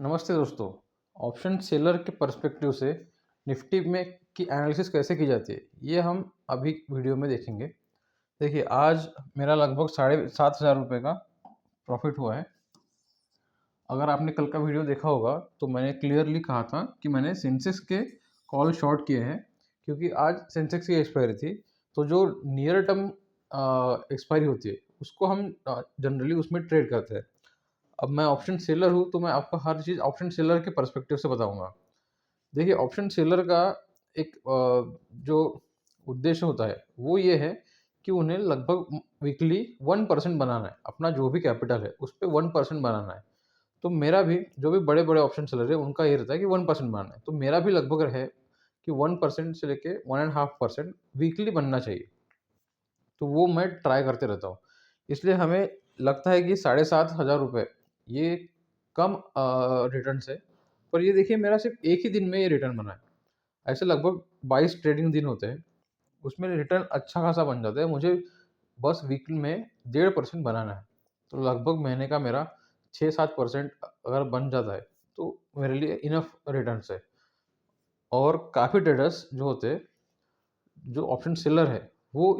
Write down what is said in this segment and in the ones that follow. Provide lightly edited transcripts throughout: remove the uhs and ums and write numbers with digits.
नमस्ते दोस्तों। Option seller के पर्सपेक्टिव से निफ्टी में की एनालिसिस कैसे की जाती है, ये हम अभी वीडियो में देखेंगे। देखिए, आज मेरा लगभग 7,500 रुपये का प्रॉफिट हुआ है। अगर आपने कल का वीडियो देखा होगा तो मैंने क्लियरली कहा था कि मैंने सेंसेक्स के कॉल शॉर्ट किए हैं, क्योंकि आज सेंसेक्स की एक्सपायरी थी। तो जो नियर टर्म एक्सपायरी होती है उसको हम जनरली उसमें ट्रेड करते हैं। अब मैं ऑप्शन सेलर हूँ, तो मैं आपको हर चीज़ ऑप्शन सेलर के पर्सपेक्टिव से बताऊँगा। देखिए, ऑप्शन सेलर का एक जो उद्देश्य होता है, वो ये है कि उन्हें लगभग वीकली 1% बनाना है। अपना जो भी कैपिटल है, उस पे 1% बनाना है। तो मेरा भी जो भी बड़े-बड़े ऑप्शन सेलर हैं, उनका ये रहता है कि 1% बनाना है। तो मेरा भी लगभग है कि 1% से लेके 1.5% वीकली बनना चाहिए। तो वो मैं ट्राई करते रहता हूँ। इसलिए हमें लगता है कि 7,500 ये कम रिटर्न्स है, पर ये देखिए मेरा सिर्फ़ एक ही दिन में ये रिटर्न बना है। ऐसे लगभग 22 ट्रेडिंग दिन होते हैं, उसमें रिटर्न अच्छा खासा बन जाता है। मुझे बस वीकली में 1.5% बनाना है, तो लगभग महीने का मेरा 6-7% अगर बन जाता है, तो मेरे लिए इनफ रिटर्न्स है। और काफ़ी ट्रेडर्स जो होते हैं, जो ऑप्शन सेलर है, वो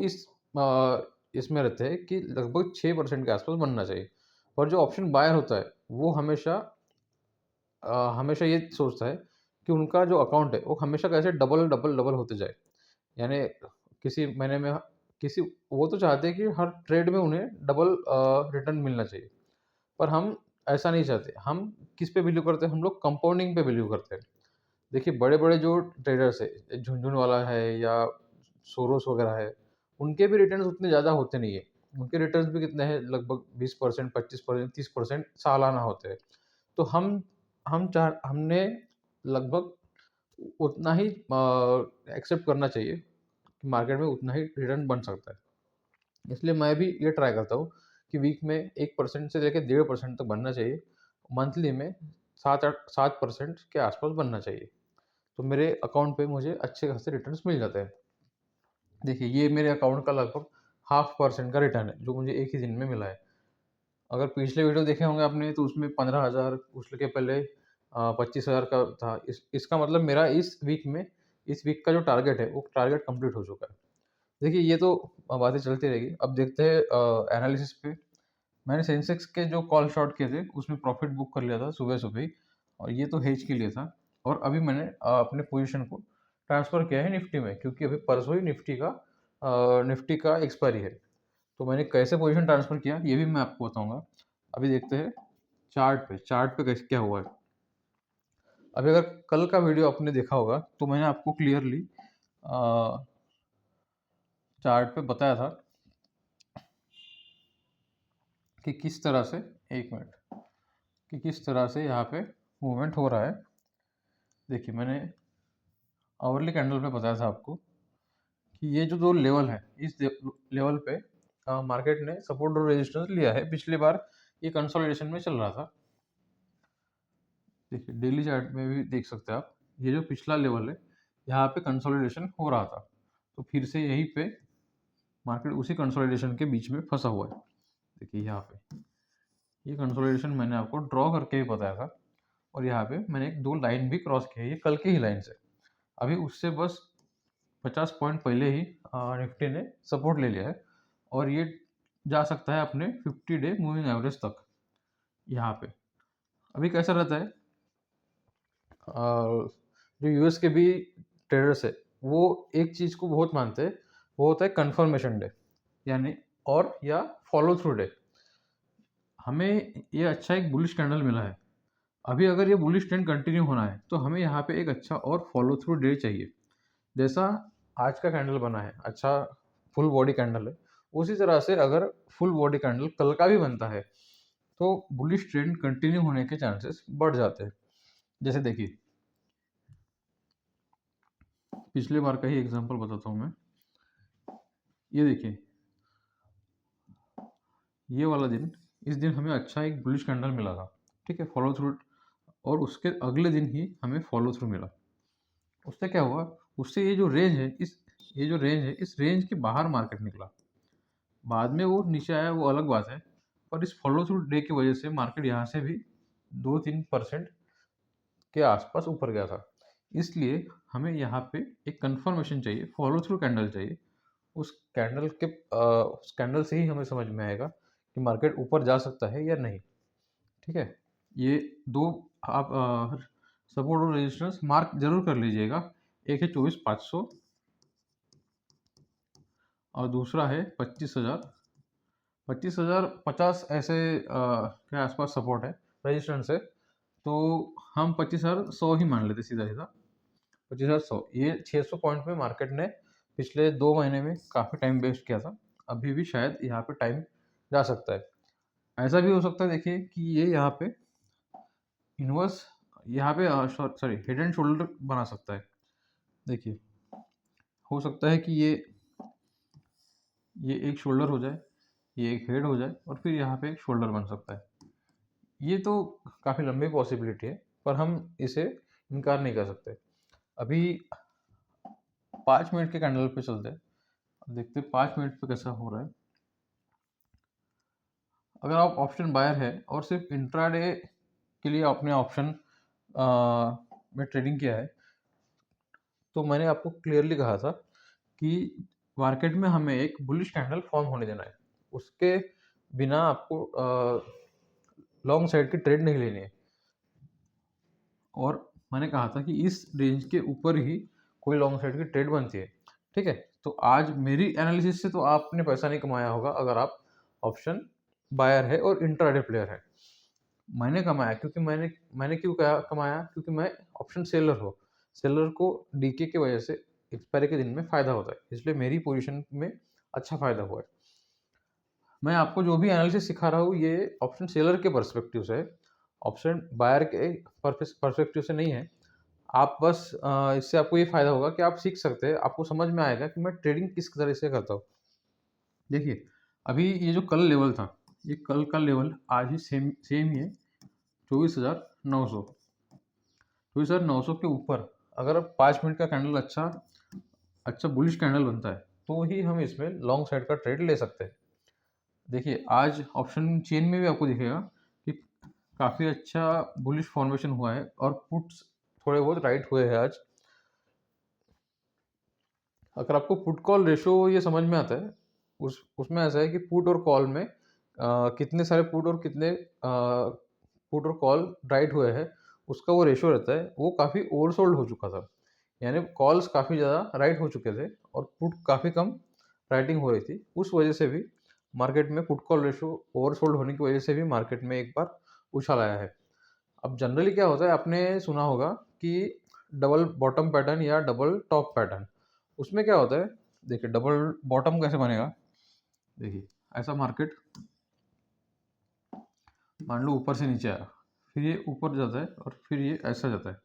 इसमें रहते हैं कि लगभग 6% के आसपास बनना चाहिए। और जो ऑप्शन बायर होता है, वो हमेशा ये सोचता है कि उनका जो अकाउंट है, वो हमेशा कैसे डबल, डबल, डबल होते जाए। यानी किसी महीने में किसी वो तो चाहते हैं कि हर ट्रेड में उन्हें डबल रिटर्न मिलना चाहिए। पर हम ऐसा नहीं चाहते। हम किस पे बिलीव करते हैं? हम लोग कंपाउंडिंग पे बिलीव करते हैं। देखिए, बड़े-बड़े जो ट्रेडर्स हैं, झुनझुनवाला है या सोरोस वगैरह है, उनके भी रिटर्न्स उतने ज़्यादा होते नहीं है। उनके रिटर्न्स भी कितने हैं? लगभग 20%, 25%, 30% सालाना होते हैं। तो हमने लगभग उतना ही एक्सेप्ट करना चाहिए कि मार्केट में उतना ही रिटर्न बन सकता है। इसलिए मैं भी ये ट्राई करता हूँ कि वीक में 1% से लेके 1.5% तक बनना चाहिए। मंथली में 7% के आसपास बनना चाहिए। तो मेरे अकाउंट पे मुझे अच्छे खासे रिटर्न्स मिल जाते हैं। देखिए, ये मेरे अकाउंट का लगभग 0.5% का रिटर्न है, जो मुझे एक ही दिन में मिला है। अगर पिछले वीडियो देखे होंगे आपने, तो उसमें 15,000, उसके पहले 25,000 का था। इसका मतलब मेरा इस वीक का जो टारगेट है, वो टारगेट कंप्लीट हो चुका है। देखिए, ये तो बातें चलती रहेगी। अब देखते हैं एनालिसिस पे। मैंने सेंसेक्स के जो कॉल शॉर्ट किए थे, उसमें प्रॉफिट बुक कर लिया था सुबह-सुबह ही, और ये तो हेज के लिए था। और अभी मैंने अपने पोज़ीशन को ट्रांसफ़र किया है निफ्टी में, क्योंकि अभी परसों ही निफ्टी का एक्सपायरी है। तो मैंने कैसे पोज़ीशन ट्रांसफ़र किया, ये भी मैं आपको बताऊँगा। अभी देखते हैं चार्ट पे कैसे क्या हुआ है। अभी अगर कल का वीडियो आपने देखा होगा, तो मैंने आपको क्लियरली चार्ट पे बताया था कि किस तरह से 1 मिनट, कि किस तरह से यहाँ पे मूवमेंट हो रहा है। देखिए, मैंने आवरली कैंडल पे बताया था आपको कि ये जो 2 लेवल है, इस लेवल पे मार्केट ने सपोर्ट और रेजिस्टेंस लिया है। पिछली बार ये कंसोलिडेशन में चल रहा था। देखिए, डेली चार्ट में भी देख सकते हैं आप, ये जो पिछला लेवल है, यहाँ पे कंसोलिडेशन हो रहा था। तो फिर से यहीं पे मार्केट उसी कंसोलिडेशन के बीच में फँसा हुआ है। देखिए यहाँ पे, ये कंसोलिडेशन मैंने आपको ड्रॉ करके भी बताया था, और यहाँ पे मैंने 1-2 लाइन भी क्रॉस की है, ये कल की ही लाइन से। अभी उससे बस 50 पॉइंट पहले ही निफ्टी ने सपोर्ट ले लिया है, और ये जा सकता है अपने 50 डे मूविंग एवरेज तक। यहाँ पे अभी कैसा रहता है, जो यूएस के भी ट्रेडर्स है, वो एक चीज़ को बहुत मानते हैं, वो होता है कन्फर्मेशन डे, यानी और या फॉलो थ्रू डे। हमें ये अच्छा एक बुलिश कैंडल मिला है। अभी अगर ये बुलिश ट्रेंड कंटिन्यू होना है, तो हमें यहाँ पे एक अच्छा और फॉलो थ्रू डे चाहिए। जैसा आज का कैंडल बना है, अच्छा फुल बॉडी कैंडल है, उसी तरह से अगर फुल बॉडी कैंडल कल का भी बनता है, तो बुलिश ट्रेंड कंटिन्यू होने के चांसेस बढ़ जाते हैं। जैसे देखिए, पिछले बार का ही एग्जांपल बताता हूँ मैं। ये देखिए, ये वाला दिन, इस दिन हमें अच्छा एक बुलिश कैंडल मिला था, ठीक है, फॉलो थ्रू। और उसके अगले दिन ही हमें फॉलो थ्रू मिला। उससे क्या हुआ, उससे ये जो रेंज है, इस रेंज के बाहर मार्केट निकला। बाद में वो नीचे आया, वो अलग बात है। पर इस फॉलो थ्रू डे की वजह से मार्केट यहाँ से भी 2-3% के आसपास ऊपर गया था। इसलिए हमें यहाँ पे एक कंफर्मेशन चाहिए, फॉलो थ्रू कैंडल चाहिए। उस कैंडल से ही हमें समझ में आएगा कि मार्केट ऊपर जा सकता है या नहीं। ठीक है, ये दो आप सपोर्ट और रेजिस्टेंस मार्क जरूर कर लीजिएगा। एक है 24,500 और दूसरा है 25,000। 25,050 ऐसे के आसपास सपोर्ट है, रेजिस्टेंस है। तो हम 25,100 ही मान लेते सीधा सीधा। 25,100, ये 600 पॉइंट में मार्केट ने पिछले 2 महीने में काफ़ी टाइम वेस्ट किया था। अभी भी शायद यहाँ पे टाइम जा सकता है। ऐसा भी हो सकता है, देखिए कि ये यहाँ पे इनवर्स, यहाँ पे सॉरी हेड एंड शोल्डर बना सकता है। देखिए, हो सकता है कि ये एक शोल्डर हो जाए, ये एक हेड हो जाए और फिर यहाँ पे एक शोल्डर बन सकता है। ये तो काफ़ी लंबी पॉसिबिलिटी है, पर हम इसे इनकार नहीं कर सकते। अभी 5 मिनट के कैंडल पे चलते हैं, अब देखते हैं 5 मिनट पे कैसा हो रहा है। अगर आप ऑप्शन बायर है और सिर्फ इंट्राडे के लिए आपने ऑप्शन में ट्रेडिंग किया है, तो मैंने आपको क्लियरली कहा था कि मार्केट में हमें एक बुलिश कैंडल फॉर्म होने देना है। उसके बिना आपको लॉन्ग साइड की ट्रेड नहीं लेनी है। और मैंने कहा था कि इस रेंज के ऊपर ही कोई लॉन्ग साइड की ट्रेड बनती है। ठीक है, तो आज मेरी एनालिसिस से तो आपने पैसा नहीं कमाया होगा अगर आप ऑप्शन बायर है और इंट्राडे प्लेयर है। मैंने कमाया, क्योंकि मैंने क्यों कमाया, क्योंकि मैं ऑप्शन सेलर हूँ। सेलर को डीके की वजह से एक्सपायरी के दिन में फ़ायदा होता है, इसलिए मेरी पोजीशन में अच्छा फ़ायदा हुआ है। मैं आपको जो भी एनालिसिस सिखा रहा हूँ ये ऑप्शन सेलर के पर्सपेक्टिव से है, ऑप्शन बायर के पर्सपेक्टिव से नहीं है। आप बस इससे आपको ये फ़ायदा होगा कि आप सीख सकते हैं, आपको समझ में आएगा कि मैं ट्रेडिंग किस तरह से करता हूँ। देखिए, अभी ये जो कल लेवल था, ये कल का लेवल आज ही सेम सेम ही है, 24,900। 24,900 के ऊपर अगर 5 मिनट का कैंडल अच्छा बुलिश कैंडल बनता है, तो ही हम इसमें लॉन्ग साइड का ट्रेड ले सकते हैं। देखिए, आज ऑप्शन चेन में भी आपको दिखेगा कि काफ़ी अच्छा बुलिश फॉर्मेशन हुआ है और पुट्स थोड़े बहुत राइट हुए हैं आज। अगर आपको पुट कॉल रेशो ये समझ में आता है, उसमें ऐसा है कि पुट और कॉल में कितने सारे पुट और कितने पुट और कॉल राइट हुए हैं, उसका वो रेशो रहता है। वो काफ़ी ओवरसोल्ड हो चुका था, यानी कॉल्स काफ़ी ज़्यादा राइट हो चुके थे और पुट काफ़ी कम राइटिंग हो रही थी। उस वजह से भी मार्केट में पुट कॉल रेशो ओवरसोल्ड होने की वजह से भी मार्केट में एक बार उछाल आया है। अब जनरली क्या होता है, आपने सुना होगा कि डबल बॉटम पैटर्न या डबल टॉप पैटर्न, उसमें क्या होता है, देखिए डबल बॉटम कैसे बनेगा। देखिए, ऐसा मार्केट मान लो ऊपर से नीचे आया, फिर ये ऊपर जाता है और फिर ये ऐसा जाता है,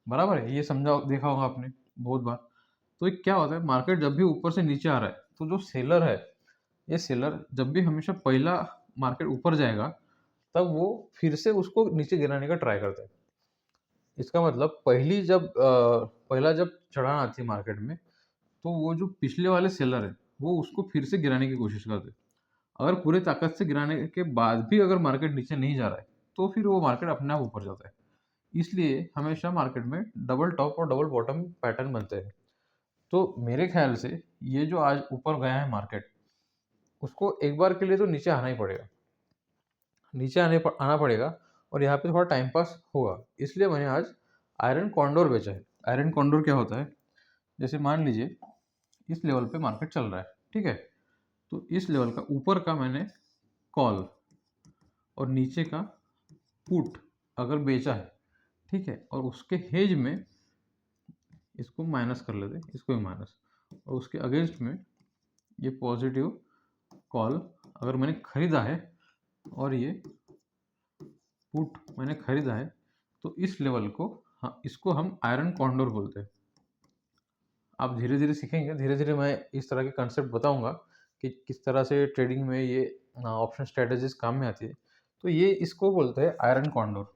बराबर है। ये समझा देखा होगा आपने बहुत बार। तो ये क्या होता है, मार्केट जब भी ऊपर से नीचे आ रहा है तो जो सेलर है, ये सेलर जब भी हमेशा पहला मार्केट ऊपर जाएगा तब वो फिर से उसको नीचे गिराने का ट्राई करता है। इसका मतलब पहला जब चढ़ान आती है मार्केट में, तो वो जो पिछले वाले सेलर है वो उसको फिर से गिराने की कोशिश करते हैं। अगर पूरी ताकत से गिराने के बाद भी अगर मार्केट नीचे नहीं जा रहा है, तो फिर वो मार्केट अपने आप ऊपर जाता है। इसलिए हमेशा मार्केट में डबल टॉप और डबल बॉटम पैटर्न बनते हैं। तो मेरे ख्याल से ये जो आज ऊपर गया है मार्केट, उसको एक बार के लिए तो नीचे आना ही पड़ेगा। नीचे आना पड़ेगा और यहाँ पे थोड़ा टाइम पास होगा। इसलिए मैंने आज आयरन कॉन्डोर बेचा है। आयरन कॉन्डोर क्या होता है, जैसे मान लीजिए इस लेवल पे मार्केट चल रहा है, ठीक है, तो इस लेवल का ऊपर का मैंने कॉल और नीचे का पुट अगर बेचा है, ठीक है, और उसके हेज में इसको माइनस कर लेते, इसको भी माइनस, और उसके अगेंस्ट में ये पॉजिटिव कॉल अगर मैंने खरीदा है और ये पुट मैंने खरीदा है, तो इस लेवल को, हाँ, इसको हम आयरन कॉन्डोर बोलते हैं। आप धीरे धीरे सीखेंगे, धीरे धीरे मैं इस तरह के कंसेप्ट बताऊंगा कि किस तरह से ट्रेडिंग में ये ऑप्शन स्ट्रेटेजीज काम में आती है। तो ये इसको बोलते हैं iron condor.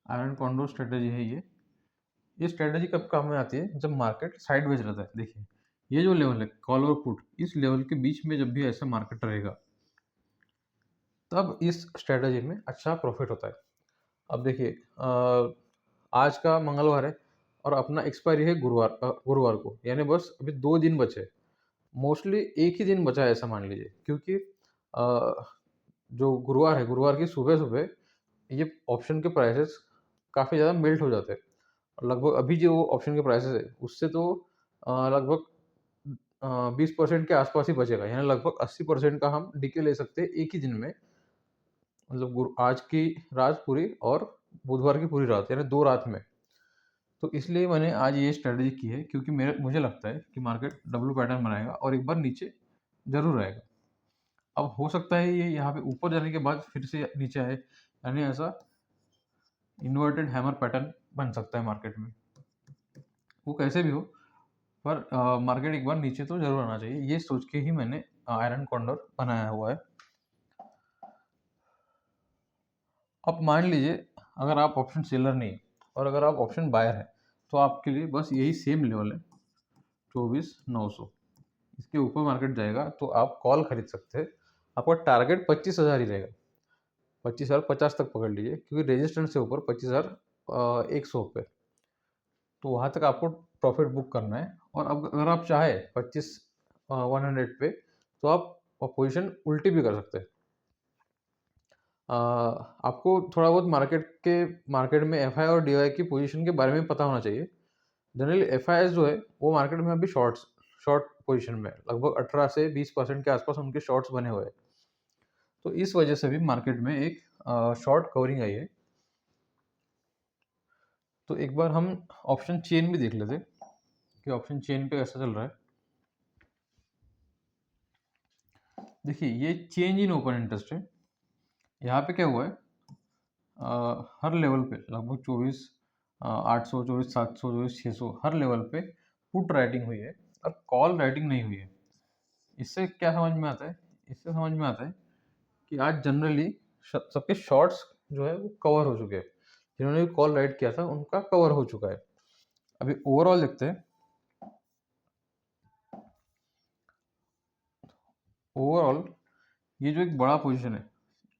Iron condor strategy है ये स्ट्रेटेजी कब काम में आती है, जब मार्केट साइडवेज रहता है। देखिए, ये जो लेवल है कॉल और पुट, इस लेवल के बीच में जब भी ऐसा मार्केट रहेगा, तब इस स्ट्रैटेजी में अच्छा प्रॉफिट होता है। अब देखिए आज का मंगलवार है और अपना एक्सपायरी है गुरुवार को, यानी बस अभी 2 दिन बचे। मोस्टली एक ही दिन बचा है ऐसा मान लीजिए, क्योंकि जो गुरुवार है, गुरुवार की सुबह-सुबह ये ऑप्शन के प्राइसेस काफ़ी ज़्यादा मेल्ट हो जाते हैं। और लगभग अभी जो ऑप्शन के प्राइसेस है, उससे तो लगभग 20% के आसपास ही बचेगा, यानी लगभग 80% का हम डीके ले सकते हैं एक ही दिन में। मतलब आज की रात पूरी और बुधवार की पूरी रात, यानी 2 रात में। तो इसलिए मैंने आज ये स्ट्रैटेजी की है, क्योंकि मुझे लगता है कि मार्केट डब्ल्यू पैटर्न बनाएगा और एक बार नीचे ज़रूर आएगा। अब हो सकता है ये यहाँ पे ऊपर जाने के बाद फिर से नीचे आए, यानी ऐसा इन्वर्टेड हैमर पैटर्न बन सकता है मार्केट में। वो कैसे भी हो, पर मार्केट एक बार नीचे तो ज़रूर आना चाहिए, ये सोच के ही मैंने आयरन कॉन्डोर बनाया हुआ है। अब मान लीजिए अगर आप ऑप्शन सेलर नहीं है और अगर आप ऑप्शन बायर हैं, तो आपके लिए बस यही सेम लेवल है 24,900। इसके ऊपर मार्केट जाएगा तो आप कॉल खरीद सकते हैं। आपका टारगेट 25,000 ही रहेगा। 25,050 तक पकड़ लीजिए, क्योंकि रेजिस्टेंस से ऊपर 25,100 पे, तो वहाँ तक आपको प्रॉफिट बुक करना है। और अब अगर आप चाहे 25,100 पे, तो आप पोजीशन उल्टी भी कर सकते हैं। आपको थोड़ा बहुत मार्केट में एफआई और डीवाई की पोजीशन के बारे में पता होना चाहिए। जनरली एफआईएस जो है वो मार्केट में अभी शॉर्ट पोजीशन में है। लगभग 18 से 20% के आसपास उनके शॉर्ट्स बने हुए हैं। तो इस वजह से भी मार्केट में एक शॉर्ट कवरिंग आई है। तो एक बार हम ऑप्शन चेन भी देख लेते कि ऑप्शन चेन पे कैसा चल रहा है। देखिए ये चेंज इन ओपन इंटरेस्ट है। यहाँ पे क्या हुआ है, हर लेवल पे लगभग 24,800, 24,700, 24,600 हर लेवल पे पुट राइटिंग हुई है और कॉल राइटिंग नहीं हुई है। इससे क्या समझ में आता है, इससे समझ में आता है कि आज जनरली सबके शॉर्ट्स जो है वो कवर हो चुके हैं। जिन्होंने भी कॉल राइट किया था उनका कवर हो चुका है। अभी ओवरऑल देखते हैं। ओवरऑल ये जो एक बड़ा पोजीशन है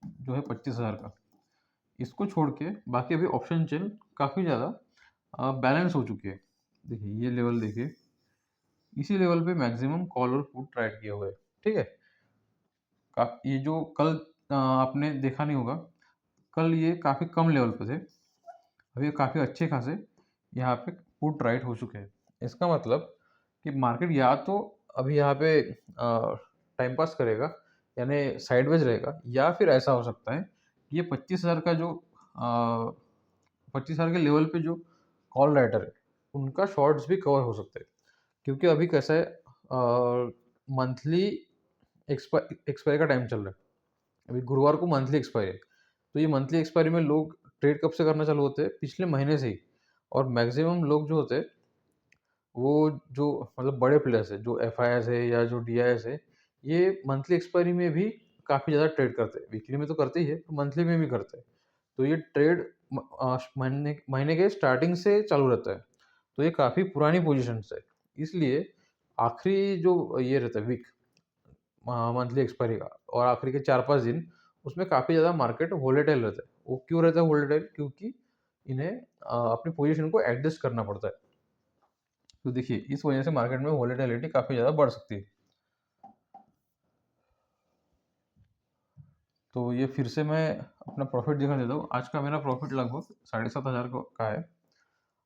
जो है 25,000 का, इसको छोड़ के बाकी अभी ऑप्शन चेन काफ़ी ज़्यादा बैलेंस हो चुकी है। देखिए ये लेवल देखिए, इसी लेवल पे मैक्सिमम कॉल और पुट राइट किए हुए हैं। ठीक है, ये जो कल आपने देखा नहीं होगा, कल ये काफ़ी कम लेवल पे थे, अभी काफ़ी अच्छे खासे यहाँ पे पुट राइट हो चुके हैं। इसका मतलब कि मार्केट या तो अभी यहाँ पे टाइम पास करेगा, यानी साइडवेज रहेगा, या फिर ऐसा हो सकता है कि ये 25,000 का जो 25,000 के लेवल पे जो कॉल राइटर है उनका शॉर्ट्स भी कवर हो सकते हैं। क्योंकि अभी कैसा है, मंथली एक्सपायरी का टाइम चल रहा है। अभी गुरुवार को मंथली एक्सपायरी है, तो ये मंथली एक्सपायरी में लोग ट्रेड कब से करना चालू होते हैं, पिछले महीने से ही। और मैक्सिमम लोग जो होते हैं वो जो मतलब बड़े प्लेयर्स है, जो एफआईएस है या जो डीआईएस है, ये मंथली एक्सपायरी में भी काफ़ी ज़्यादा ट्रेड करते हैं। वीकली में तो करते ही है, मंथली में भी करते हैं। तो ये ट्रेड महीने महीने के स्टार्टिंग से चालू रहता है। तो ये काफ़ी पुरानी पोजीशंस है। इसलिए आखिरी जो ये रहता है वीक मंथली एक्सपायरी का, और आखिरी के 4-5 दिन उसमें काफ़ी ज़्यादा मार्केट वोलेटाइल रहता है। वो क्यों रहता है वोलेटाइल? क्योंकि इन्हें अपनी पोजीशन को एडजस्ट करना पड़ता है। तो देखिए इस वजह से मार्केट में वोलेटिलिटी काफ़ी ज़्यादा बढ़ सकती है। तो ये फिर से मैं अपना प्रॉफिट दिखा देता हूँ। आज का मेरा प्रॉफिट लगभग 7,500 का है।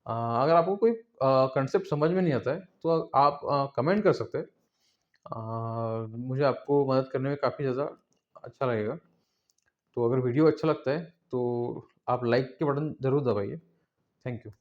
अगर आपको कोई कंसेप्ट समझ में नहीं आता है तो आप कमेंट कर सकते हैं। मुझे आपको मदद करने में काफ़ी ज़्यादा अच्छा लगेगा। तो अगर वीडियो अच्छा लगता है तो आप लाइक के बटन ज़रूर दबाइए। Thank you.